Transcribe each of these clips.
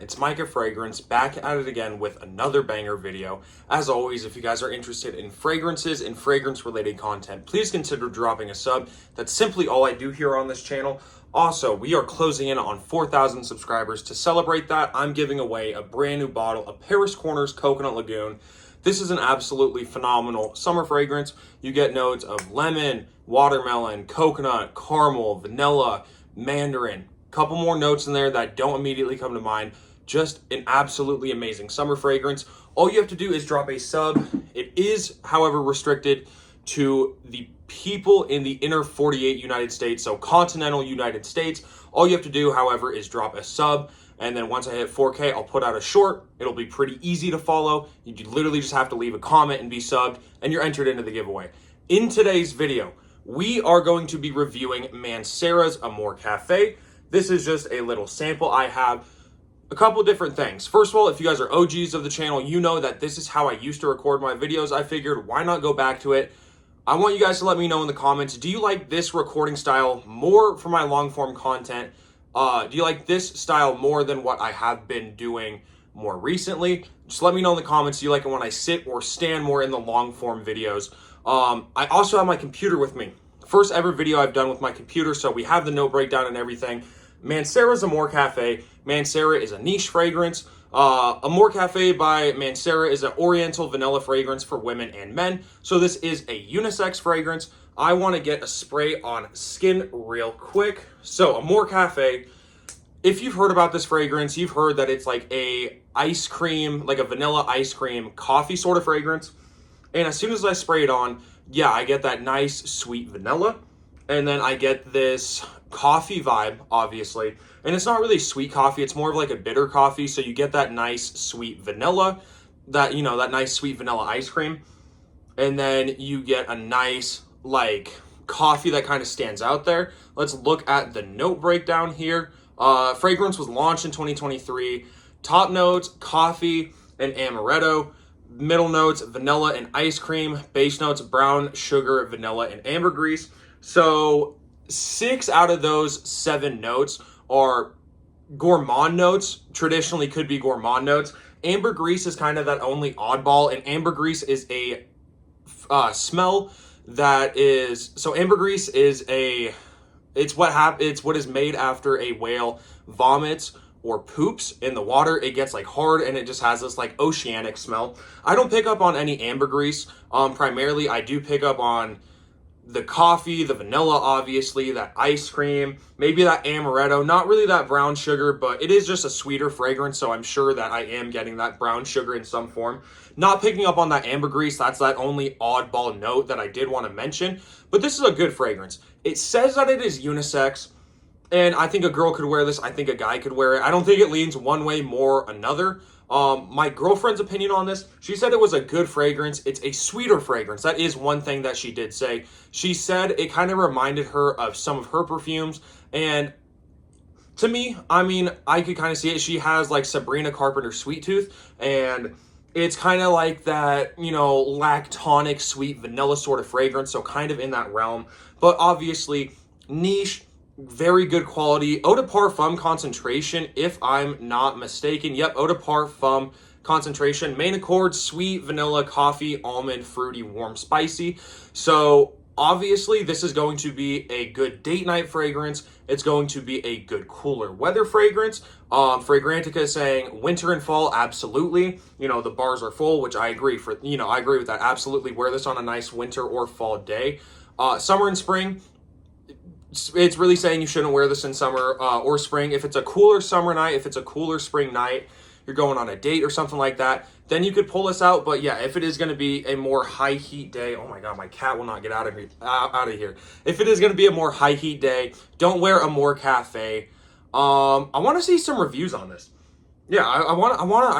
It's Micah Fragrance, back at it again with another banger video. As always, if you guys are interested in fragrances and fragrance-related content, please consider dropping a sub. That's simply all I do here on this channel. Also, we are closing in on 4,000 subscribers. To celebrate that, I'm giving away a brand new bottle of Paris Corners Coconut Lagoon. This is an absolutely phenomenal summer fragrance. You get notes of lemon, watermelon, coconut, caramel, vanilla, mandarin. Couple more notes in there that don't immediately come to mind. Just an absolutely amazing summer fragrance. All you have to do is drop a sub. It is, however, restricted to the people in the inner 48 United States, so continental United States. All you have to do, however, is drop a sub. And then once I hit 4K, I'll put out a short. It'll be pretty easy to follow. You literally just have to leave a comment and be subbed, and you're entered into the giveaway. In today's video, we are going to be reviewing Mancera's Amore Caffe. This is just a little sample. I have a couple different things. First of all, if you guys are OGs of the channel, you know that this is how I used to record my videos. I figured, why not go back to it? I want you guys to let me know in the comments, do you like this recording style more for my long form content? Do you like this style more than what I have been doing more recently? Just let me know in the comments. Do you like it when I sit or stand more in the long form videos? I also have my computer with me. First ever video I've done with my computer, so we have the note breakdown and everything. Mancera's Amore Caffe. Mancera is a niche fragrance. Amore Caffe by Mancera is an oriental vanilla fragrance for women and men. So this is a unisex fragrance. I want to get a spray on skin real quick. So Amore Caffe, if you've heard about this fragrance, you've heard that it's like a ice cream, like a vanilla ice cream coffee sort of fragrance. And as soon as I spray it on, yeah, I get that nice sweet vanilla. And then I get this coffee vibe, obviously. And it's not really sweet coffee. It's more of like a bitter coffee. So you get that nice sweet vanilla, that nice sweet vanilla ice cream. And then you get a nice like coffee that kind of stands out there. Let's look at the note breakdown here. Fragrance was launched in 2023. Top notes, coffee and amaretto. Middle notes, vanilla and ice cream. Base notes, brown sugar, vanilla, and ambergris. So 6 out of those 7 notes are gourmand notes. Traditionally could be gourmand notes. Ambergris is kind of that only oddball, and ambergris is a smell that is, so ambergris is it's what is made after a whale vomits or poops in the water. It gets like hard and it just has this like oceanic smell. I don't pick up on any ambergris. Primarily I do pick up on the coffee, the vanilla, obviously, that ice cream, maybe that amaretto, not really that brown sugar, but it is just a sweeter fragrance, so I'm sure that I am getting that brown sugar in some form. Not picking up on that ambergris, that's that only oddball note that I did want to mention, but this is a good fragrance. It says that it is unisex, and I think a girl could wear this, I think a guy could wear it. I don't think it leans one way more another. My girlfriend's opinion on this, she said it was a good fragrance. It's a sweeter fragrance. That is one thing that she did say. She said it kind of reminded her of some of her perfumes. And to me, I mean, I could kind of see it. She has like Sabrina Carpenter Sweet Tooth, and it's kind of like that, lactonic sweet vanilla sort of fragrance. So kind of in that realm, but obviously niche. Very good quality. Eau de Parfum concentration, if I'm not mistaken. Yep, Eau de Parfum concentration. Main accord, sweet, vanilla, coffee, almond, fruity, warm, spicy. So obviously this is going to be a good date night fragrance. It's going to be a good cooler weather fragrance. Fragrantica is saying winter and fall, absolutely. The bars are full, which I agree I agree with that. Absolutely wear this on a nice winter or fall day. Summer and spring, it's really saying you shouldn't wear this in summer or spring. If it's a cooler summer night, if it's a cooler spring night, you're going on a date or something like that, then you could pull this out. But yeah, if it is going to be a more high heat day, oh my God, my cat will not get out of here. If it is going to be a more high heat day, don't wear Amore Caffe. I want to see some reviews on this. Yeah, I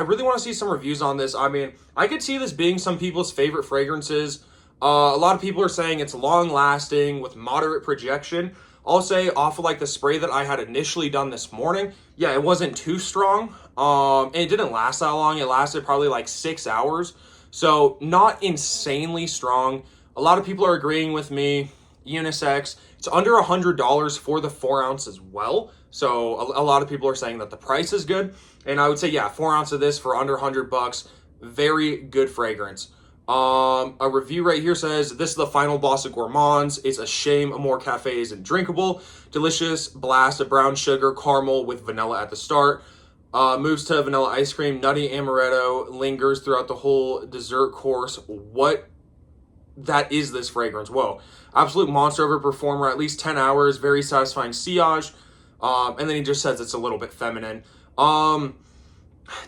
really want to see some reviews on this. I mean, I could see this being some people's favorite fragrances. A lot of people are saying it's long lasting with moderate projection. I'll say off of like the spray that I had initially done this morning, yeah, it wasn't too strong. And it didn't last that long. It lasted probably like 6 hours. So not insanely strong. A lot of people are agreeing with me. Unisex. It's under $100 for the 4 ounce as well. So a lot of people are saying that the price is good. And I would say, yeah, 4 ounce of this for under $100. Very good fragrance. A review right here says, this is the final boss of gourmands. It's a shame Amore Caffe isn't drinkable. Delicious blast of brown sugar, caramel with vanilla at the start. Moves to vanilla ice cream, nutty amaretto, lingers throughout the whole dessert course. What that is this fragrance? Whoa. Absolute monster of a performer, at least 10 hours, very satisfying sillage. And then he just says it's a little bit feminine.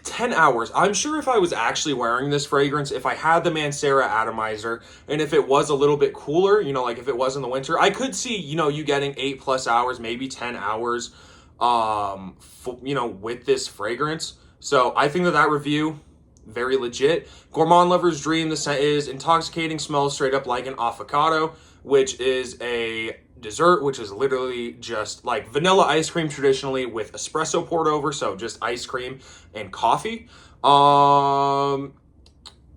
10 hours. I'm sure if I was actually wearing this fragrance, if I had the Mancera atomizer, and if it was a little bit cooler, you know, like if it was in the winter, I could see, you know, you getting 8+ hours, maybe 10 hours, you know, with this fragrance. So I think that review, very legit. Gourmand lover's dream. The scent is intoxicating, smells straight up like an avocado, which is a dessert, which is literally just like vanilla ice cream traditionally with espresso poured over, so just ice cream and coffee. It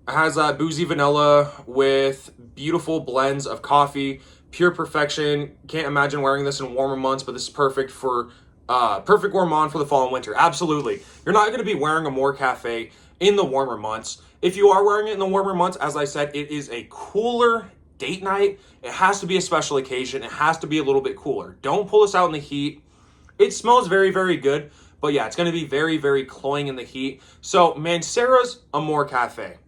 has that boozy vanilla with beautiful blends of coffee, pure perfection. Can't imagine wearing this in warmer months, but this is perfect for perfect gourmand for the fall and winter. Absolutely. You're not going to be wearing Amore Caffe in the warmer months. If you are wearing it in the warmer months, as I said, it is a cooler date night. It has to be a special occasion. It has to be a little bit cooler. Don't pull this out in the heat. It smells very, very good. But yeah, it's going to be very, very cloying in the heat. So Mancera's Amore Caffe.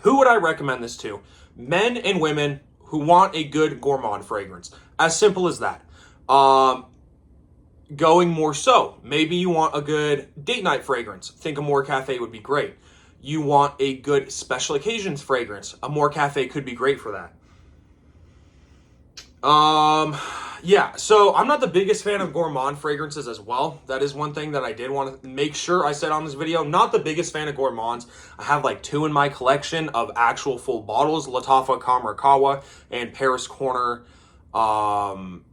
Who would I recommend this to? Men and women who want a good gourmand fragrance. As simple as that. Going more so, maybe you want a good date night fragrance. Think Amore Caffe would be great. You want a good special occasions fragrance. Amore Caffe could be great for that. Yeah, so I'm not the biggest fan of gourmand fragrances as well. That is one thing that I did want to make sure I said on this video. Not the biggest fan of gourmands. I have like 2 in my collection of actual full bottles, Latafa Kamarakawa and Paris Corner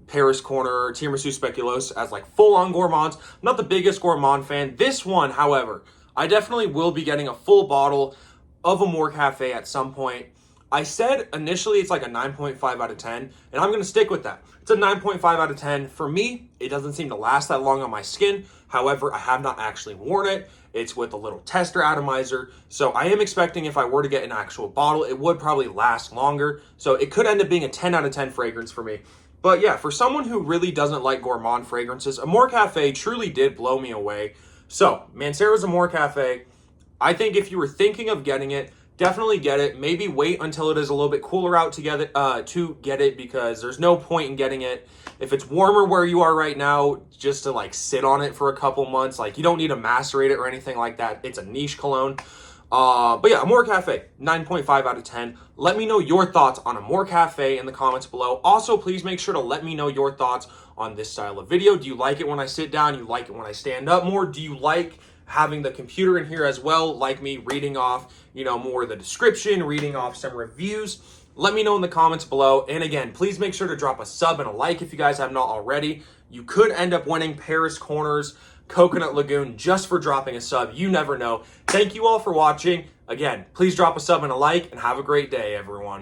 Tiramisu Speculoos as like full-on gourmands. I'm not the biggest gourmand fan. This one, however, I definitely will be getting a full bottle of Amore Caffe at some point. I said initially it's like a 9.5 out of 10, and I'm going to stick with that. It's a 9.5 out of 10. For me, it doesn't seem to last that long on my skin. However, I have not actually worn it. It's with a little tester atomizer. So I am expecting if I were to get an actual bottle, it would probably last longer. So it could end up being a 10 out of 10 fragrance for me. But yeah, for someone who really doesn't like gourmand fragrances, Amore Caffe truly did blow me away. So Mancera's Amore Caffe, I think if you were thinking of getting it, definitely get it. Maybe wait until it is a little bit cooler out to get it, because there's no point in getting it if it's warmer where you are right now, just to like sit on it for a couple months. Like you don't need to macerate it or anything like that. It's a niche cologne. But yeah, Amore Caffe, 9.5 out of 10. Let me know your thoughts on Amore Caffe in the comments below. Also, please make sure to let me know your thoughts on this style of video. Do you like it when I sit down? You like it when I stand up more? Do you like having the computer in here as well, like me reading off, you know, more of the description, reading off some reviews? Let me know in the comments below. And again, please make sure to drop a sub and a like if you guys have not already. You could end up winning Paris Corner's Coconut Lagoon just for dropping a sub. You never know. Thank you all for watching. Again, please drop a sub and a like, and have a great day, everyone.